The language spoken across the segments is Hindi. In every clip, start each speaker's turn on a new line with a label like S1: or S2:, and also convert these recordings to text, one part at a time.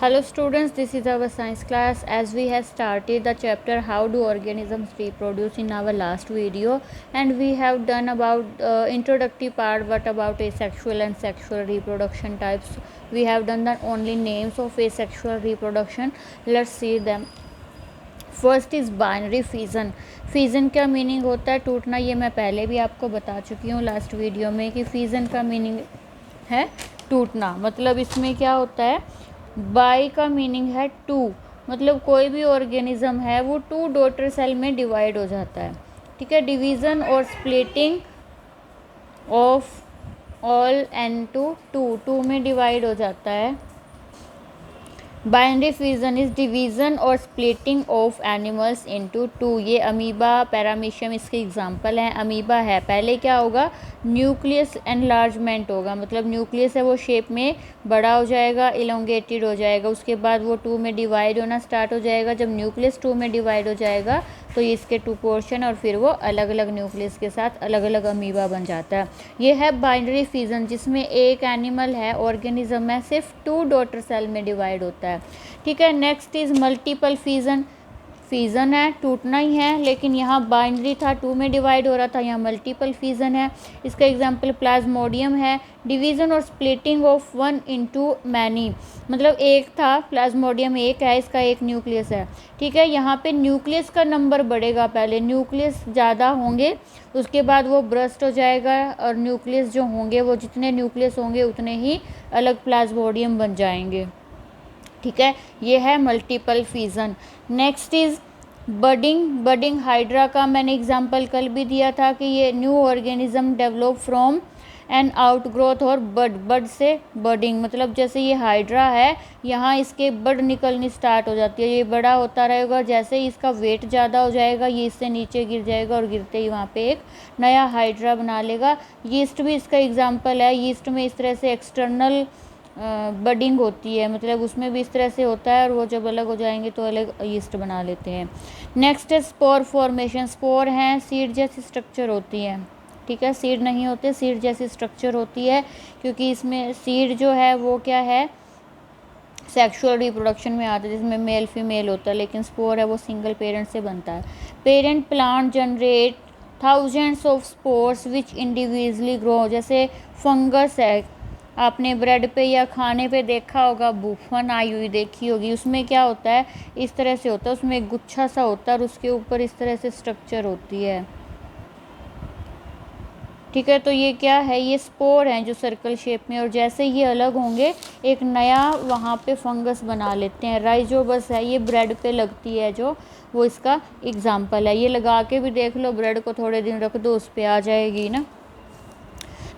S1: Hello students, this is our science class. As we have started the chapter how do organisms reproduce in our last video, and we have done about introductory part, what about asexual and sexual reproduction types. We have done the only names of asexual reproduction. Let's see them. First is binary fission. Fission का मीनिंग होता है टूटना. ये मैं पहले भी आपको बता चुकी हूँ लास्ट वीडियो में कि फिजन का मीनिंग है टूटना. मतलब इसमें क्या होता है, बाई का मीनिंग है टू, मतलब कोई भी ऑर्गेनिज्म है वो टू डॉटर सेल में डिवाइड हो जाता है. ठीक है. डिवीज़न और splitting of all in two में डिवाइड हो जाता है. बाइनरी फिजन इज डिवीज़न और splitting of animals into two. ये अमीबा, पैरामीशियम इसके एग्जांपल हैं. अमीबा है, पहले क्या होगा, न्यूक्लियस एनलार्जमेंट होगा, मतलब न्यूक्लियस है वो शेप में बड़ा हो जाएगा, इलोंगेटेड हो जाएगा. उसके बाद वो टू में डिवाइड होना स्टार्ट हो जाएगा. जब न्यूक्लियस टू में डिवाइड हो जाएगा तो ये इसके टू पोर्शन और फिर वो अलग अलग न्यूक्लियस के साथ अलग अलग अमीबा बन जाता है. ये है बाइनरी फिजन जिसमें एक एनिमल है, ऑर्गेनिज्म है, सिर्फ टू डॉटर सेल में डिवाइड होता है. ठीक है. Next is multiple fission. Fission है, टूटना ही है, लेकिन यहाँ बाइनरी था, टू में डिवाइड हो रहा था, यहाँ मल्टीपल फिजन है. इसका एग्जांपल प्लाज्मोडियम है. डिवीज़न और splitting of one into many, मतलब एक था प्लाज्मोडियम, एक है, इसका एक न्यूक्लियस है. ठीक है. यहाँ पे न्यूक्लियस का नंबर बढ़ेगा, पहले न्यूक्लियस ज़्यादा होंगे, उसके बाद वो ब्रस्ट हो जाएगा और न्यूक्लियस जो होंगे वो जितने न्यूक्लियस होंगे उतने ही अलग प्लाज्मोडियम बन जाएंगे. ठीक है. ये है multiple fission. Next is budding. Budding hydra का मैंने एग्जांपल कल भी दिया था कि ये new organism develop from an outgrowth और बड से बडिंग, मतलब जैसे ये हाइड्रा है, यहाँ इसके बड निकलनी स्टार्ट हो जाती है, ये बड़ा होता रहेगा. जैसे ही इसका वेट ज़्यादा हो जाएगा ये इससे नीचे गिर जाएगा और गिरते ही वहाँ पे एक नया हाइड्रा बना लेगा. यीस्ट भी इसका एग्जाम्पल है. यीस्ट में इस तरह से एक्सटर्नल बडिंग होती है, मतलब उसमें भी इस तरह से होता है और वो जब अलग हो जाएंगे तो अलग यीस्ट बना लेते हैं. नेक्स्ट है स्पोर फॉर्मेशन. स्पोर हैं, सीड जैसी स्ट्रक्चर होती है. ठीक है. सीड नहीं होते, सीड जैसी स्ट्रक्चर होती है, क्योंकि इसमें सीड जो है वो क्या है, सेक्सुअल रिप्रोडक्शन में आता है जिसमें मेल फीमेल होता है, लेकिन स्पोर है वो सिंगल पेरेंट से बनता है. Parent plant generate thousands of spores which individually grow. जैसे फंगस है, आपने ब्रेड पे या खाने पे देखा होगा, बूफन आई हुई देखी होगी, उसमें क्या होता है, इस तरह से होता है, उसमें एक गुच्छा सा होता है और उसके ऊपर इस तरह से स्ट्रक्चर होती है. ठीक है. तो ये क्या है, ये स्पोर हैं जो सर्कल शेप में, और जैसे ये अलग होंगे एक नया वहाँ पे फंगस बना लेते हैं. राइजोबस है, ये ब्रेड पे लगती है जो, वो इसका एग्जाम्पल है. ये लगा के भी देख लो, ब्रेड को थोड़े दिन रख दो, उस पर आ जाएगी ना.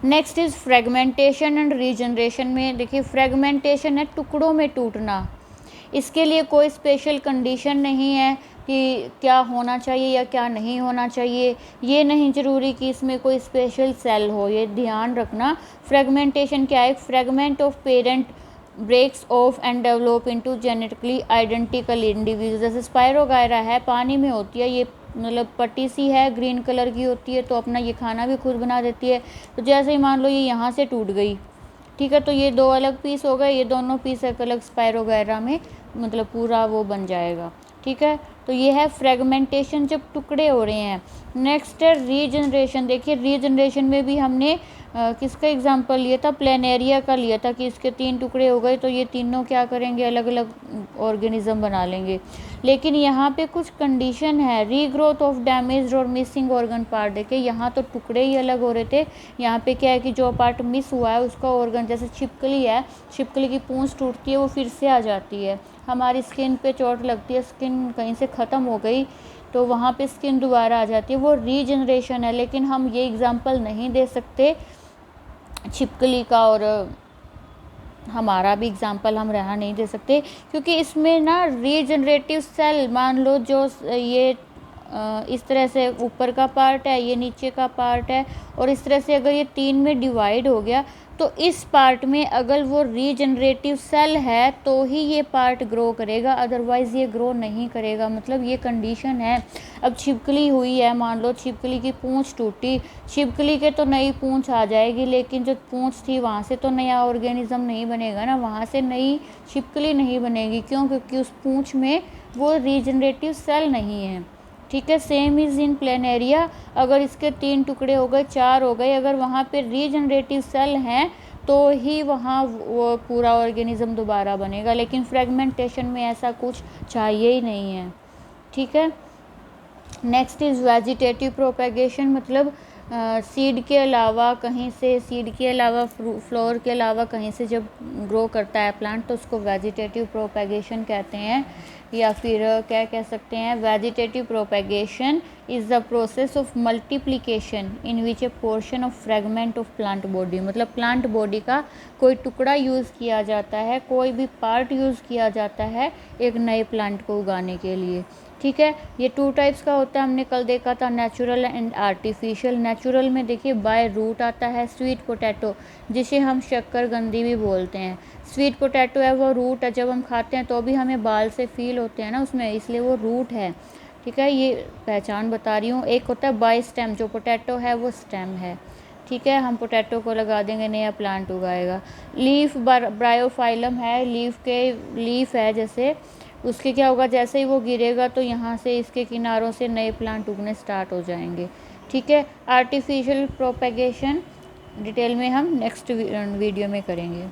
S1: Next is fragmentation and regeneration. में देखिए, फ्रेगमेंटेशन है टुकड़ों में टूटना. इसके लिए कोई स्पेशल कंडीशन नहीं है कि क्या होना चाहिए या क्या नहीं होना चाहिए. ये नहीं ज़रूरी कि इसमें कोई स्पेशल सेल हो, ये ध्यान रखना. फ्रेगमेंटेशन क्या है, fragment of parent breaks off and develop into genetically identical individual. जैसे स्पायरोगायरा है, पानी में होती है, ये मतलब पट्टी सी है, ग्रीन कलर की होती है, तो अपना ये खाना भी खुद बना देती है. तो जैसे ही मान लो ये यहाँ से टूट गई, ठीक है, तो ये दो अलग पीस हो गए, ये दोनों पीस एक अलग स्पायरोगायरा में मतलब पूरा वो बन जाएगा. ठीक है. तो ये है फ्रेगमेंटेशन, जब टुकड़े हो रहे हैं. नेक्स्ट है रीजनरेशन. देखिए, रीजनरेशन में भी हमने किसका एग्जांपल लिया था, प्लेनेरिया का लिया था कि इसके 3 टुकड़े हो गए तो ये तीनों क्या करेंगे, अलग अलग ऑर्गेनिज्म बना लेंगे. लेकिन यहाँ पे कुछ कंडीशन है. रीग्रोथ ऑफ डैमेज्ड और मिसिंग ऑर्गन पार्ट. देखिए, यहाँ तो टुकड़े ही अलग हो रहे थे, यहाँ पे क्या है कि जो पार्ट मिस हुआ है उसका ऑर्गन, जैसे छिपकली है, छिपकली की पूंछ टूटती है वो फिर से आ जाती है. हमारी स्किन पे चोट लगती है, स्किन कहीं से ख़त्म हो गई तो वहाँ पे स्किन दोबारा आ जाती है, वो रीजनरेशन है. लेकिन हम ये एग्जांपल नहीं दे सकते छिपकली का, और हमारा भी एग्जांपल हम रहा नहीं दे सकते, क्योंकि इसमें ना रीजनरेटिव सेल, मान लो जो ये इस तरह से ऊपर का पार्ट है, ये नीचे का पार्ट है, और इस तरह से अगर ये 3 में डिवाइड हो गया तो इस पार्ट में अगर वो रीजनरेटिव सेल है तो ही ये पार्ट ग्रो करेगा, अदरवाइज़ ये ग्रो नहीं करेगा। मतलब ये कंडीशन है। अब छिपकली हुई है, मान लो छिपकली की पूंछ टूटी, छिपकली के तो नई पूंछ आ जाएगी, लेकिन जो पूंछ थी वहाँ से तो नया ऑर्गेनिज्म नहीं बनेगा ना, वहाँ से नई छिपकली नहीं बनेगी। क्यों? क्योंकि उस पूंछ में वो रीजनरेटिव सेल नहीं है। ठीक है, सेम इज़ इन प्लेनेरिया। अगर इसके 3 टुकड़े हो गए, 4 हो गए, अगर वहाँ पे रीजनरेटिव सेल हैं तो ही वहाँ वो पूरा ऑर्गेनिज्म दोबारा बनेगा, लेकिन फ्रेगमेंटेशन में ऐसा कुछ चाहिए ही नहीं है। ठीक है, नेक्स्ट इज़ वेजिटेटिव प्रोपेगेशन। मतलब सीड के अलावा कहीं से, सीड के अलावा फ्लोर के अलावा कहीं से जब ग्रो करता है प्लांट तो उसको वेजिटेटिव प्रोपेगेशन कहते हैं, या फिर क्या कह सकते हैं, vegetative propagation is the process of multiplication in which A portion of fragment of plant body. मतलब प्लांट बॉडी का कोई टुकड़ा यूज़ किया जाता है, कोई भी पार्ट यूज़ किया जाता है एक नए प्लांट को उगाने के लिए। ठीक है, ये 2 टाइप्स का होता है, हमने कल देखा था, नेचुरल एंड आर्टिफिशियल। नेचुरल में देखिए बाय रूट आता है स्वीट पोटैटो, जिसे हम शक्करकंदी भी बोलते हैं। स्वीट पोटैटो है वो रूट है, जब हम खाते हैं तो भी हमें बाल से फील होते हैं ना उसमें, इसलिए वो रूट है। ठीक है, ये पहचान बता रही हूँ। एक होता है बाय स्टेम, जो पोटैटो है वो स्टेम है। ठीक है, हम पोटैटो को लगा देंगे, नया प्लांट उगाएगा। लीफ ब्रायोफाइलम है, लीफ है जैसे, उसके क्या होगा, जैसे ही वो गिरेगा तो यहाँ से इसके किनारों से नए प्लांट उगने स्टार्ट हो जाएंगे। ठीक है, आर्टिफिशियल प्रोपेगेशन डिटेल में हम नेक्स्ट वीडियो में करेंगे।